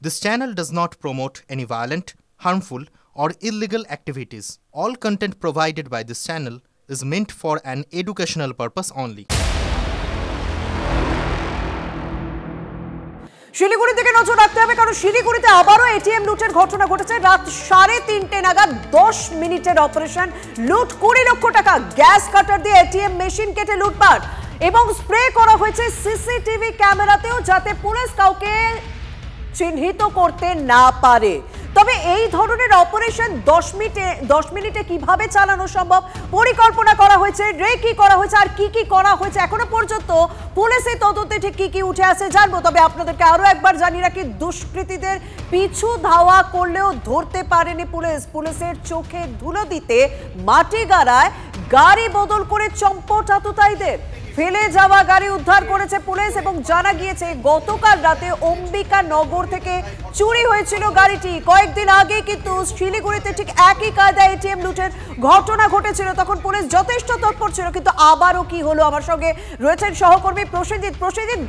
This channel does not promote any violent, harmful, or illegal activities. All content provided by this channel is meant for an educational purpose only. শিলিগুড়ির দিকে নজর রাখতে হবে, কারণ শিলিগুড়িতে আবারও এটিএম লুটের ঘটনা ঘটেছে। রাত 3:30 নাগাদ 10 মিনিটের অপারেশন, লুট 20 লক্ষ টাকা, গ্যাস কাটার দিয়ে এটিএম মেশিন কেটে লুটপাট এবং স্প্রে করা হয়েছে সিসিটিভি ক্যামেরাতেও, যাতে পুলিশ কাউকে চিহ্নিত করতে না পারে। তবে এই ধরনের অপারেশন 10 মিনিটে কিভাবে চালানো সম্ভব, পরিকল্পনা করা হয়েছে, রেকি করা হয়েছে, আর কি কি করা হয়েছে এখনো পর্যন্ত পুলিশের তদন্তে ঠিক কি কি উঠে আসে জানবো। তবে আপনাদেরকে আরো একবার জানিয়ে রাখি, দুষ্কৃতীদের পিছু ধাওয়া করলেও ধরতে পারেনি পুলিশ। পুলিশের চোখে ধুলো দিতে মাটি গাড়ায় গাড়ি বদল করে চম্পট আততায়ীদের। ফেলে যাওয়া গাড়ি উদ্ধার করেছে পুলিশ এবং জানা গিয়েছে গতকাল রাতে অম্বিকা নগর থেকে চুরি হয়েছিল গাড়িটি। কয়েকদিন আগে কিন্তু শিলিগুড়িতে ঠিক একই কায়দায় এটিএম লুটের ঘটনা ঘটেছিল, তখন পুলিশ যথেষ্ট তৎপর ছিল। কিন্তু আবারও কি হলো, আমার সঙ্গে রয়েছেন সহকর্মী প্রসেনজিৎ।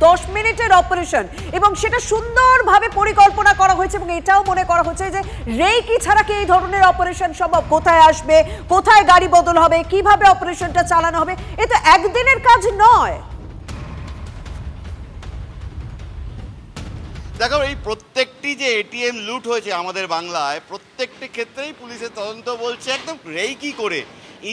10 মিনিটের অপারেশন এবং সেটা সুন্দরভাবে পরিকল্পনা করা হয়েছে এবং এটাও মনে করা হচ্ছে যে রেকি ছাড়া কি এই ধরনের অপারেশন সম্ভব? কোথায় আসবে, কোথায় গাড়ি বদল হবে, কিভাবে অপারেশনটা চালানো হবে, এ তো একদিনের কাজ নয়। দেখো, এই প্রত্যেকটি যে এটিএম লুট হয়েছে আমাদের বাংলায়, প্রত্যেকটি ক্ষেত্রেই পুলিশের তদন্ত বলছে একদম রেকি করে,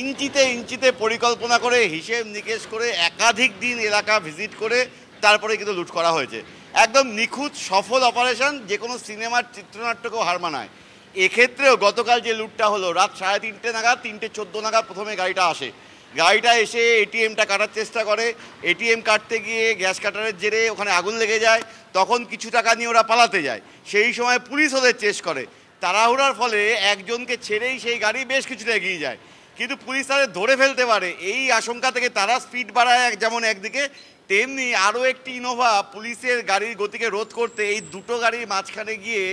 ইঞ্চিতে ইঞ্চিতে পরিকল্পনা করে, হিসেব নিকেশ করে, একাধিক দিন এলাকা ভিজিট করে তারপরে কিন্তু লুট করা হয়েছে। একদম নিখুঁত সফল অপারেশন, যে কোনো সিনেমার চিত্রনাট্যকেও হার মানায়। এক্ষেত্রেও গতকাল যে লুটটা হলো, রাত 3:30 নাগাদ, 3:14 নাগাদ প্রথমে গাড়িটা আসে। গাড়িটা এসে এটিএমটা কাটার চেষ্টা করে, এটিএম কাটতে গিয়ে গ্যাস কাটারের জেরে ওখানে আগুন লেগে যায়। তখন কিছু টাকা নিয়ে ওরা পালাতে যায়, সেই সময় পুলিশ ওদের চেস করে। তাড়াহুড়ার ফলে একজনকে ছেড়েই সেই গাড়ি বেশ কিছুটা এগিয়ে যায়, কিন্তু পুলিশ তাদের ধরে ফেলতে পারে। এই আশঙ্কা থেকে তারা স্পিড বাড়ায়, যেমন একদিকে, তেমনি আরও একটি ইনোভা পুলিশের গাড়ির গতিকে রোধ করতে এই দুটো গাড়ির মাঝখানে গিয়ে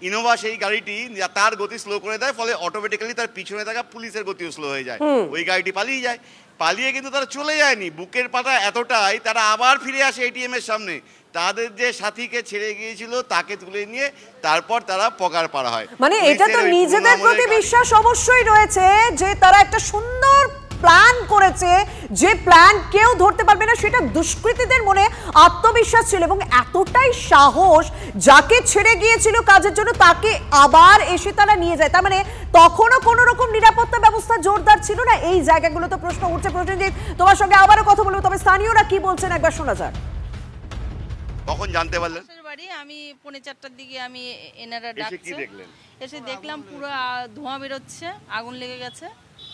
ইনোভা সেই গাড়িটি তার গতি স্লো করে দেয়, ফলে অটোমেটিক্যালি তার পিছনে থাকা পুলিশের গতিও স্লো হয়ে যায়। ওই গাড়িটি পালিয়ে যায়। পালিয়ে কিন্তু তারা চলে যায়নি, বুকের পাটা এতটাই, তারা আবার ফিরে আসে এটিএম এর সামনে। তাদের যে সাথীকে ছেড়ে গিয়েছিল তাকে তুলে নিয়ে তারপর তারা পকার পাড়া হয়। মানে এটা তো নিজেদের প্রতি বিশ্বাস অবশ্যই রয়েছে যে তারা একটা সুন্দর প্ল্যান করেছে, যে প্ল্যান কেউ ধরতে পারবে না, সেটা দুষ্কৃতীদের মনে আত্মবিশ্বাস ছিল এবং এতটাই সাহস, যাকে ছেড়ে গিয়েছিল কাজের জন্য তাকে আবার এসে তারা নিয়ে যায়। তার মানে তখনও কোনো রকম নিরাপত্তা ব্যবস্থা জোরদার ছিল না। এই জায়গাগুলোতে প্রশ্ন উঠছে। প্রসেনজিৎ, তোমার সঙ্গে আবারও কথা বলবো, তবে স্থানীয়রা কি বলছেন একবার শোনা যাক। কখন জানতে পারলেন? বাড়ি আমি 3:45 দিকে আমি এনারা ডাকছে, এসে দেখলাম পুরো ধোঁয়া বেরোচ্ছে, আগুন লেগে গেছে,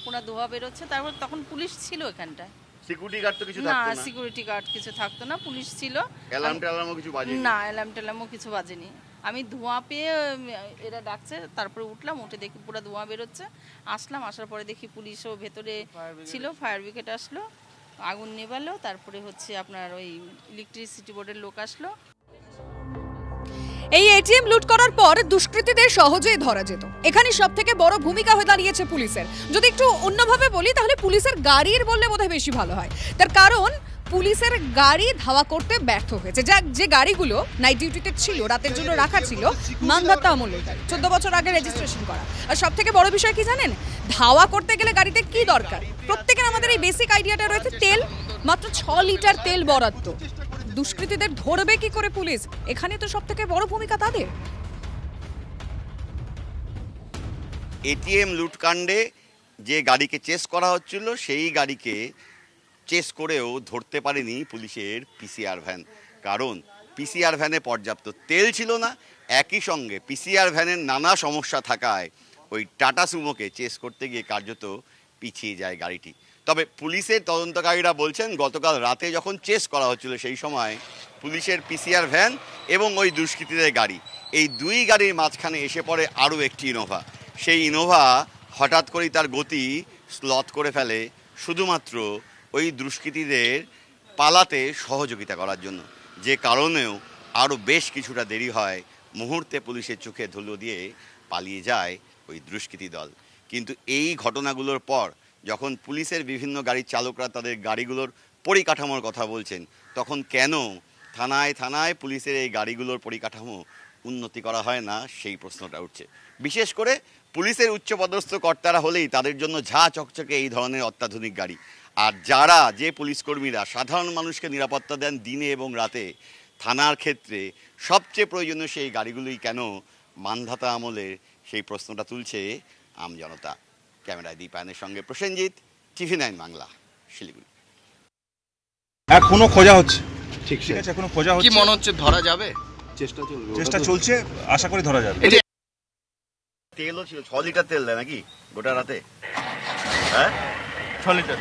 পুরো ধোঁয়া বেরোচ্ছে। তারপর তখন পুলিশ ছিল এখানটায়। সিকিউরিটি গার্ড তো কিছু থাকতো না? না, সিকিউরিটি গার্ড কিছু থাকতো না, পুলিশ ছিল। অ্যালার্ম টেলার্মও কিছু বাজেনি? না, অ্যালার্ম টেলার্মও কিছু বাজেনি। আমি ধোঁয়া পেয়ে, এরা ডাকছে, তারপরে উঠলাম, উঠে দেখি পুরো ধোঁয়া বেরোচ্ছে। আসলাম, আসার পরে দেখি পুলিশও ভেতরে ছিল, ফায়ার ব্রিগেড আসলো, আগুন নেভালো। তারপরে হচ্ছে আপনার ওই ইলেকট্রিসিটি বোর্ডের লোক আসলো। এই এটিএম লুট করার পর দুষ্কৃতীদের সহজেই ধরা যেত। এখানে সবথেকে বড় ভূমিকা হয়ে দাঁড়িয়েছে পুলিশের। যদি একটু অন্যভাবে বলি তাহলে পুলিশের গাড়ির বললে বোধহয় বেশি ভালো হয়। তার কারণ পুলিশের গাড়ি ধাওয়া করতে ব্যর্থ হয়েছে। যে গাড়িগুলো নাইট ডিউটিতে ছিল, রাতের জন্য রাখা ছিল, মানধাত্তা আমলের গাড়ি, 14 বছর আগে রেজিস্ট্রেশন করা। আর সবথেকে বড় বিষয় কি জানেন, ধাওয়া করতে গেলে গাড়িতে কি দরকার? প্রত্যেকের আমাদের এই বেসিক আইডিয়াটা রয়েছে, তেল। মাত্র 6 লিটার তেল বরাদ্দ। দুষ্কৃতীদের ধরবে কি করে পুলিশ? এখানে তো সবথেকে বড় ভূমিকা তাদের। এটিএম লুটকাণ্ডে যে গাড়িকে চেস করা হচ্ছিল, সেই গাড়িকে চেস করেও ধরতে পারেনি পুলিশের পিসিআর ভ্যান। কারণ পিসিআর ভ্যানে পর্যাপ্ত তেল ছিল না, একই সঙ্গে পিসিআর ভ্যানের নানা সমস্যা থাকায় ওই টাটা সুমোকে চেস করতে গিয়ে কার্যত পিছিয়ে যায় গাড়িটি। তবে পুলিশের তদন্তকারীরা বলছেন, গতকাল রাতে যখন চেস করা হচ্ছিল, সেই সময় পুলিশের পিসিআর ভ্যান এবং ওই দুষ্কৃতীদের গাড়ি, এই দুই গাড়ির মাঝখানে এসে পড়ে আরও একটি ইনোভা। সেই ইনোভা হঠাৎ করেই তার গতি স্লথ করে ফেলে, শুধুমাত্র ওই দুষ্কৃতীদের পালাতে সহযোগিতা করার জন্য, যে কারণেও আরও বেশ কিছুটা দেরি হয়। মুহূর্তে পুলিশের চোখে ধুলো দিয়ে পালিয়ে যায় ওই দুষ্কৃতী দল। কিন্তু এই ঘটনাগুলোর পর যখন পুলিশের বিভিন্ন গাড়ির চালকরা তাদের গাড়িগুলোর পরিকাঠামোর কথা বলছেন, তখন কেন থানায় থানায় পুলিশের এই গাড়িগুলোর পরিকাঠামো উন্নতি করা হয় না সেই প্রশ্নটা উঠছে। বিশেষ করে পুলিশের উচ্চপদস্থ কর্তারা হলেই তাদের জন্য ঝা চকচকে এই ধরনের অত্যাধুনিক গাড়ি। আর যে পুলিশ কর্মীরা সাধারণ মানুষকে নিরাপত্তা দেন দিনে এবং রাতে, থানার ক্ষেত্রে সবচেয়ে প্রয়োজনীয় সেই গাড়িগুলোই কেন মানধাতা আমলে, সেই প্রশ্নটা তুলছে আমজনতা। ক্যামেরায় দীপায়নের সঙ্গে প্রসেনজিৎ, TV9 বাংলা, শিলিগুড়ি। এখনো খোঁজা হচ্ছে। ঠিক আছে, এখনো খোঁজা হচ্ছে। কি মনে হচ্ছে ধরা যাবে? চেষ্টা চলছে, আশা করি ধরা যাবে। তেলও ছিল, 6 লিটার তেল দেয় নাকি গোটা রাতে? হ্যাঁ 6 লিটার।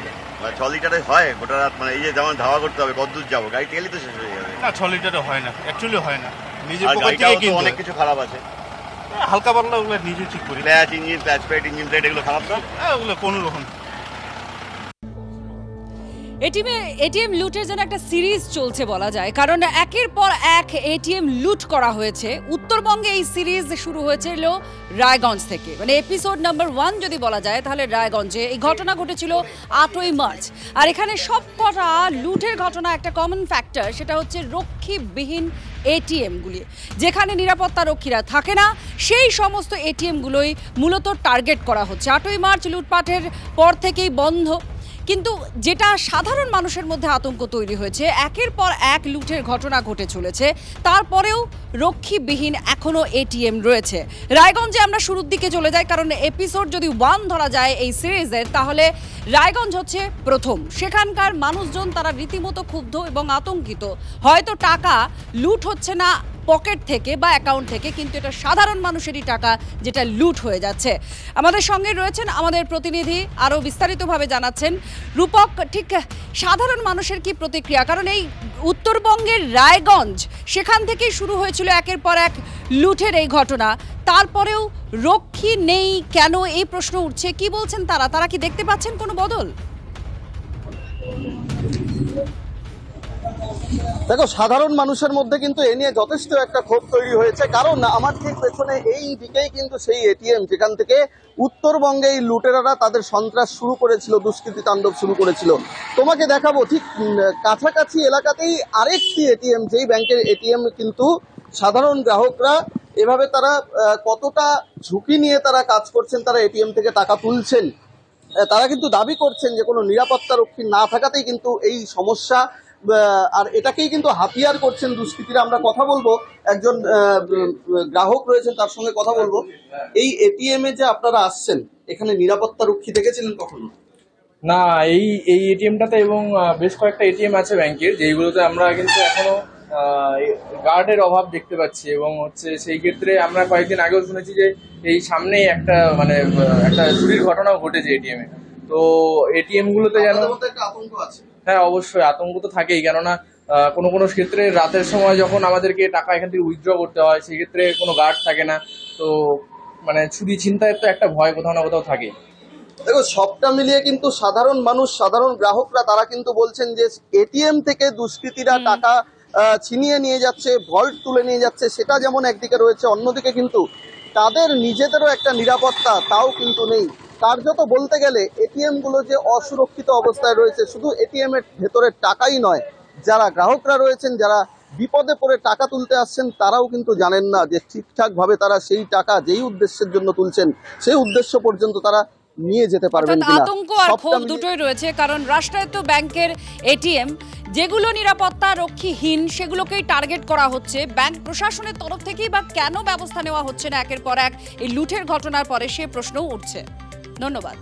6 লিটারে হয় গোটা রাত? মানে এই যে যেমন ধাওয়া করতে হবে, কতদূর যাবো, গাড়ি তেলই তো শেষ হয়ে যাবে। না 6 লিটারে হয় না, অ্যাকচুয়ালি হয় না। নিজের আর পকেট থেকে গাড়িটাও তো কিনতে অনেক কিছু খারাপ আছে, হালকা পাতলা ওগুলো নিজে ঠিক করি। Clutch engine, clutch plate, engine plate এগুলো খারাপ না? ওগুলো কোনো রকম। এটিএম লুটের যেন একটা সিরিজ চলছে বলা যায়, কারণ একের পর এক এটিএম লুট করা হয়েছে। উত্তরবঙ্গে এই সিরিজ শুরু হয়েছিল রায়গঞ্জ থেকে, মানে এপিসোড নাম্বার 1 যদি বলা যায় তাহলে রায়গঞ্জে এই ঘটনা ঘটেছিল 8ই মার্চ। আর এখানে সবকটা লুটের ঘটনা একটা কমন ফ্যাক্টর, সেটা হচ্ছে রক্ষীবিহীন এটিএমগুলি। যেখানে নিরাপত্তা রক্ষীরা থাকে না সেই সমস্ত এটিএমগুলোই মূলত টার্গেট করা হচ্ছে। 8ই মার্চ লুটপাটের পর থেকেই বন্ধ, কিন্তু যেটা সাধারণ মানুষের মধ্যে আতঙ্ক তৈরি হয়েছে, একের পর এক লুটের ঘটনা ঘটে চলেছে, তারপরেও রক্ষীবিহীন এখনও এটিএম রয়েছে। রায়গঞ্জে আমরা শুরুর দিকে চলে যাই, কারণ এপিসোড যদি 1 ধরা যায় এই সিরিজের, তাহলে রায়গঞ্জ হচ্ছে প্রথম। সেখানকার মানুষজন তারা রীতিমতো ক্ষুব্ধ এবং আতঙ্কিত। হয়তো টাকা লুট হচ্ছে না পকেট থেকে বা অ্যাকাউন্ট থেকে, কিন্তু এটা সাধারণ মানুষেরই টাকা যেটা লুট হয়ে যাচ্ছে। আমাদের সঙ্গে রয়েছেন আমাদের প্রতিনিধি, আরও বিস্তারিতভাবে জানাচ্ছেন রূপক। ঠিক সাধারণ মানুষের কি প্রতিক্রিয়া? কারণ এই উত্তরবঙ্গের রায়গঞ্জ, সেখান থেকেই শুরু হয়েছিল একের পর এক লুটের এই ঘটনা, তারপরেও রক্ষী নেই কেন এই প্রশ্ন উঠছে। কি বলছেন তারা কি দেখতে পাচ্ছেন কোনো বদল? দেখো, সাধারণ মানুষের মধ্যে কিন্তু এ নিয়ে যথেষ্ট একটা ক্ষোভ তৈরি হয়েছে, কারণ আমার ঠিক পেছনে এই দিকেই কিন্তু সেই এটিএম যেখান থেকে উত্তরবঙ্গে এই লুটেরারা তাদের সন্ত্রাস শুরু করেছিল, দুষ্কৃতী তাণ্ডব শুরু করেছিল। তোমাকে দেখাবো ঠিক কাছাকাছি এলাকাতেই আরেকটি এটিএম, যেই ব্যাংকের এটিএম কিন্তু সাধারণ গ্রাহকরা এভাবে তারা কতটা ঝুঁকি নিয়ে তারা কাজ করছেন, তারা এটিএম থেকে টাকা তুলছেন, তারা কিন্তু দাবি করছেন যে কোনো নিরাপত্তা রক্ষী না থাকাতেই কিন্তু এই সমস্যা, আর এটাকেই কিন্তু হাতিয়ার করছেন দুষ্কৃতীরা। আমরা কথা বলবো, একজন গ্রাহক রয়েছেন, তার সঙ্গে কথা বলবো। এই এটিএম এ যে আপনারা আসছেন, এখানে নিরাপত্তা রক্ষী দেখেছিলেন কখনো? না, এই এটিএমটাতে এবং বেশ কয়েকটা এটিএম আছে ব্যাংকের, যেইগুলোতে আমরা কিন্তু এখনো গার্ডের অভাব দেখতে পাচ্ছি। এবং হচ্ছে সেই ক্ষেত্রে আমরা কয়েকদিন আগেও শুনেছি যে এই সামনেই একটা চুরির ঘটনাও ঘটেছে এটিএমে। তো এটিএম গুলোতে যেন আতঙ্ক আছে। হ্যাঁ, অবশ্যই আতঙ্ক তো থাকেই, কেননা কোনো ক্ষেত্রে রাতের সময় যখন আমাদেরকে টাকা এখান থেকে উইথড্র করতে হয়, সেক্ষেত্রে কোনো গার্ড থাকে না, তো মানে চুরি ছিনতাইয়ের তো একটা ভয় কোথাও না কোথাও থাকে। দেখো, সবটা মিলিয়ে কিন্তু সাধারণ মানুষ, সাধারণ গ্রাহকরা তারা কিন্তু বলছেন যে এটিএম থেকে দুষ্কৃতীরা টাকা ছিনিয়ে নিয়ে যাচ্ছে, ভল্ট তুলে নিয়ে যাচ্ছে, সেটা যেমন একদিকে রয়েছে, অন্যদিকে কিন্তু তাদের নিজেদেরও একটা নিরাপত্তা তাও কিন্তু নেই। কার্যত বলতে গেলে এটিএম গুলো যে অসুরক্ষিত অবস্থায় রয়েছে, শুধু এটিএম এর ভেতরের টাকাই নয়, যারা গ্রাহকরা রয়েছেন, যারা বিপদে পড়ে টাকা তুলতে আসছেন, তারাও কিন্তু জানেন না যে ঠিকঠাক ভাবে তারা সেই টাকা যেই উদ্দেশ্যের জন্য তুলছেন সেই উদ্দেশ্য পর্যন্ত তারা নিয়ে যেতে পারবেন কিনা। আতঙ্ক আর ক্ষোভ দুটোই রয়েছে, কারণ রাষ্ট্রায়ত্ত ব্যাংকের এটিএম যেগুলো নিরাপত্তা রক্ষীহীন, সেগুলোকেই টার্গেট করা হচ্ছে। ব্যাংক প্রশাসনের তরফ থেকেই বা কেন ব্যবস্থা নেওয়া হচ্ছে না একের পর এক এই লুটের ঘটনার পরে, সে প্রশ্নও উঠছে। ধন্যবাদ।